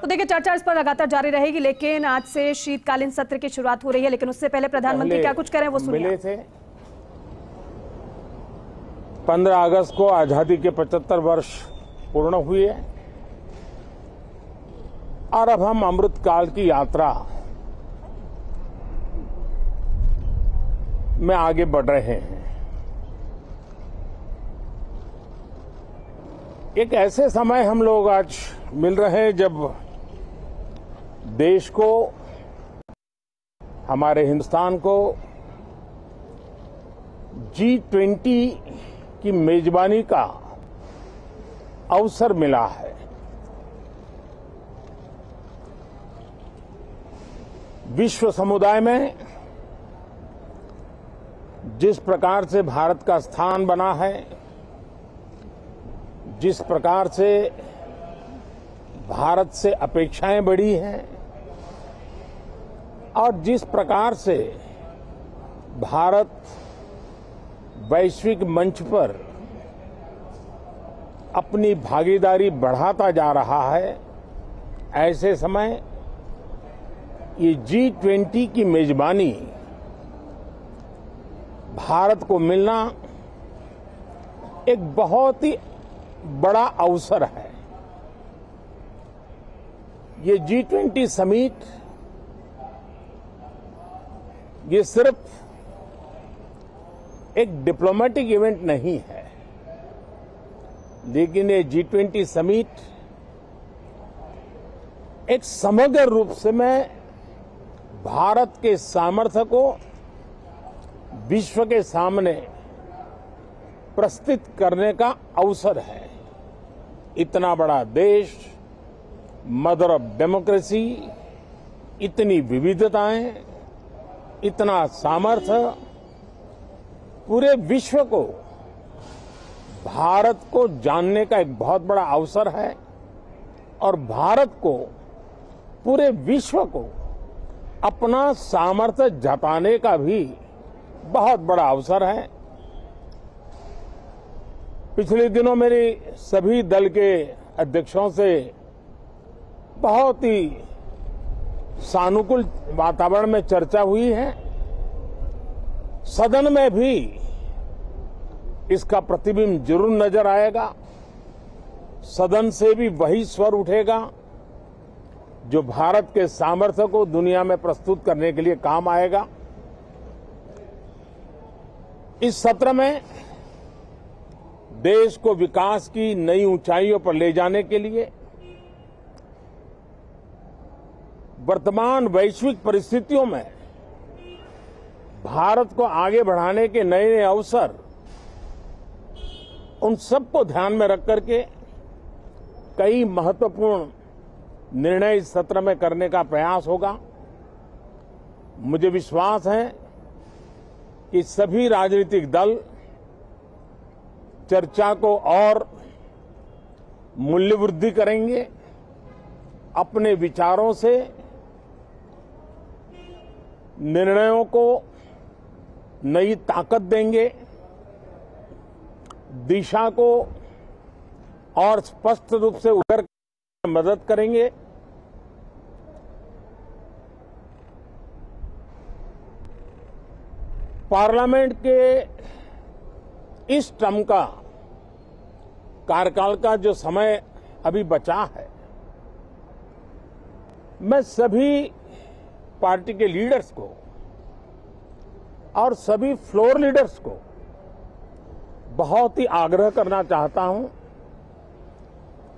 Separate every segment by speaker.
Speaker 1: तो देखिए, चर्चा इस पर लगातार जारी रहेगी, लेकिन आज से शीतकालीन सत्र की शुरुआत हो रही है। लेकिन उससे पहले प्रधानमंत्री क्या कुछ करें वो सुनिए।
Speaker 2: मिले थे 15 अगस्त को आजादी के 75 वर्ष पूर्ण हुए और अब हम अमृतकाल की यात्रा में आगे बढ़ रहे हैं। एक ऐसे समय हम लोग आज मिल रहे हैं जब देश को, हमारे हिंदुस्तान को G20 की मेजबानी का अवसर मिला है। विश्व समुदाय में जिस प्रकार से भारत का स्थान बना है, जिस प्रकार से भारत से अपेक्षाएं बढ़ी हैं और जिस प्रकार से भारत वैश्विक मंच पर अपनी भागीदारी बढ़ाता जा रहा है, ऐसे समय ये G20 की मेजबानी भारत को मिलना एक बहुत ही बड़ा अवसर है। ये G20 समिट ये सिर्फ एक डिप्लोमेटिक इवेंट नहीं है, लेकिन ये G20 समिट एक समग्र रूप से मैं भारत के सामर्थ्य को विश्व के सामने प्रस्तुत करने का अवसर है। इतना बड़ा देश, मदर ऑफ डेमोक्रेसी, इतनी विविधताएं, इतना सामर्थ्य, पूरे विश्व को भारत को जानने का एक बहुत बड़ा अवसर है और भारत को, पूरे विश्व को अपना सामर्थ्य जताने का भी बहुत बड़ा अवसर है। पिछले दिनों मेरी सभी दल के अध्यक्षों से बहुत ही सानुकूल वातावरण में चर्चा हुई है। सदन में भी इसका प्रतिबिंब जरूर नजर आएगा। सदन से भी वही स्वर उठेगा जो भारत के सामर्थ्य को दुनिया में प्रस्तुत करने के लिए काम आएगा। इस सत्र में देश को विकास की नई ऊंचाइयों पर ले जाने के लिए वर्तमान वैश्विक परिस्थितियों में भारत को आगे बढ़ाने के नए नए अवसर, उन सबको ध्यान में रख करके कई महत्वपूर्ण निर्णय इस सत्र में करने का प्रयास होगा। मुझे विश्वास है कि सभी राजनीतिक दल चर्चा को और मूल्य वृद्धि करेंगे, अपने विचारों से निर्णयों को नई ताकत देंगे, दिशा को और स्पष्ट रूप से उभर कर मदद करेंगे। पार्लियामेंट के इस टर्म का कार्यकाल का जो समय अभी बचा है, मैं सभी पार्टी के लीडर्स को और सभी फ्लोर लीडर्स को बहुत ही आग्रह करना चाहता हूं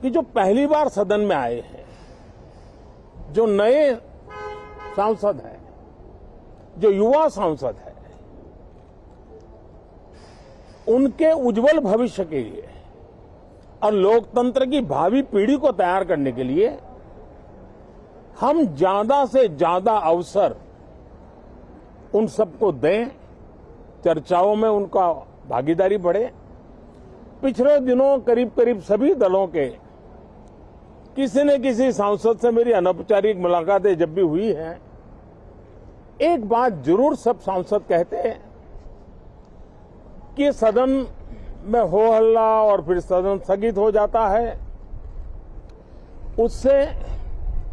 Speaker 2: कि जो पहली बार सदन में आए हैं, जो नए सांसद हैं, जो युवा सांसद हैं, उनके उज्जवल भविष्य के लिए और लोकतंत्र की भावी पीढ़ी को तैयार करने के लिए हम ज्यादा से ज्यादा अवसर उन सबको दें, चर्चाओं में उनका भागीदारी बढ़े। पिछले दिनों करीब करीब सभी दलों के किसी न किसी सांसद से मेरी अनौपचारिक मुलाकातें जब भी हुई हैं, एक बात जरूर सब सांसद कहते हैं कि सदन में हो हल्ला और फिर सदन स्थगित हो जाता है, उससे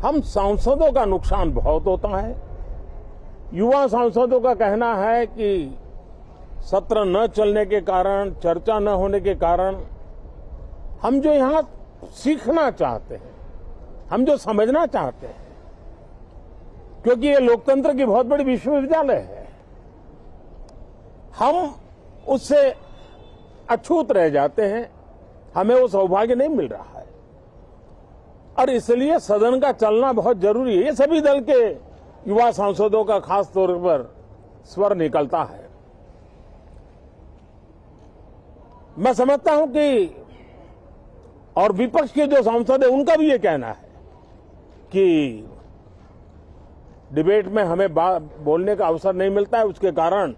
Speaker 2: हम सांसदों का नुकसान बहुत होता है। युवा सांसदों का कहना है कि सत्र न चलने के कारण, चर्चा न होने के कारण हम जो यहां सीखना चाहते हैं, हम जो समझना चाहते हैं, क्योंकि ये लोकतंत्र की बहुत बड़ी विश्वविद्यालय है, हम उससे अछूत रह जाते हैं, हमें वो सौभाग्य नहीं मिल रहा है। और इसलिए सदन का चलना बहुत जरूरी है। ये सभी दल के युवा सांसदों का खास तौर पर स्वर निकलता है। मैं समझता हूं कि और विपक्ष के जो सांसद है उनका भी ये कहना है कि डिबेट में हमें बोलने का अवसर नहीं मिलता है, उसके कारण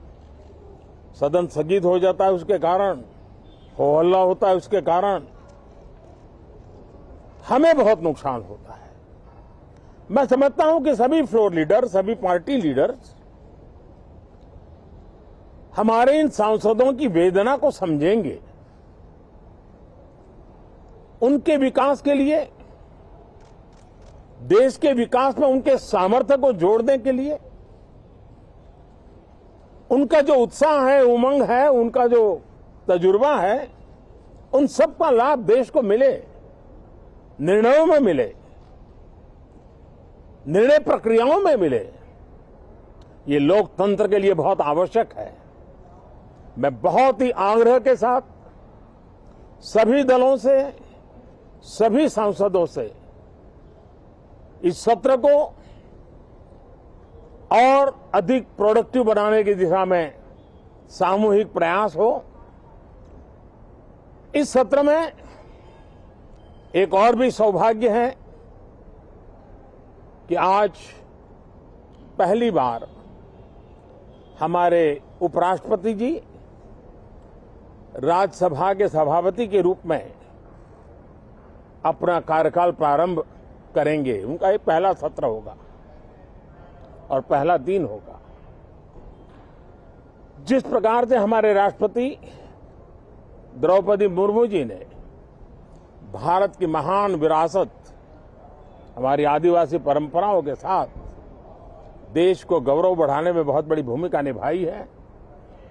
Speaker 2: सदन स्थगित हो जाता है, उसके कारण हो हल्ला होता है, उसके कारण हमें बहुत नुकसान होता है। मैं समझता हूं कि सभी फ्लोर लीडर, सभी पार्टी लीडर्स हमारे इन सांसदों की वेदना को समझेंगे, उनके विकास के लिए, देश के विकास में उनके सामर्थ्य को जोड़ने के लिए, उनका जो उत्साह है, उमंग है, उनका जो तजुर्बा है, उन सब का लाभ देश को मिले, निर्णयों में मिले, निर्णय प्रक्रियाओं में मिले। ये लोकतंत्र के लिए बहुत आवश्यक है। मैं बहुत ही आग्रह के साथ सभी दलों से, सभी सांसदों से इस सत्र को और अधिक प्रोडक्टिव बनाने की दिशा में सामूहिक प्रयास हो। इस सत्र में एक और भी सौभाग्य है कि आज पहली बार हमारे उपराष्ट्रपति जी राज्यसभा के सभापति के रूप में अपना कार्यकाल प्रारंभ करेंगे। उनका ये पहला सत्र होगा और पहला दिन होगा। जिस प्रकार से हमारे राष्ट्रपति द्रौपदी मुर्मू जी ने भारत की महान विरासत, हमारी आदिवासी परंपराओं के साथ देश को गौरव बढ़ाने में बहुत बड़ी भूमिका निभाई है,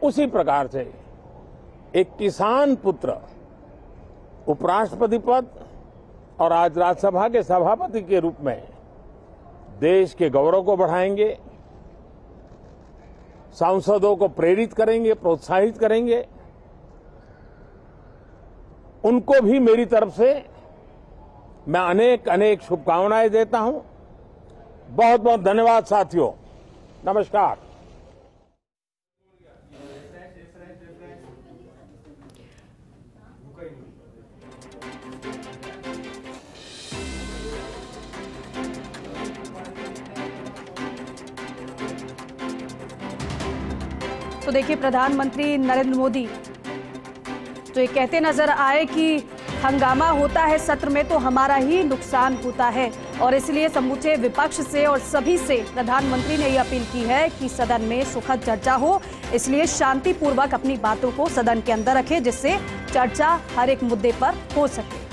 Speaker 2: उसी प्रकार से एक किसान पुत्र उपराष्ट्रपति पद और आज राज्यसभा के सभापति के रूप में देश के गौरव को बढ़ाएंगे, सांसदों को प्रेरित करेंगे, प्रोत्साहित करेंगे। उनको भी मेरी तरफ से मैं अनेक अनेक शुभकामनाएं देता हूं। बहुत बहुत धन्यवाद साथियों। नमस्कार।
Speaker 1: तो देखिए, प्रधानमंत्री नरेंद्र मोदी तो ये कहते नजर आए कि हंगामा होता है सत्र में तो हमारा ही नुकसान होता है, और इसलिए समूचे विपक्ष से और सभी से प्रधानमंत्री ने ये अपील की है कि सदन में सुखद चर्चा हो। इसलिए शांतिपूर्वक अपनी बातों को सदन के अंदर रखें, जिससे चर्चा हर एक मुद्दे पर हो सके।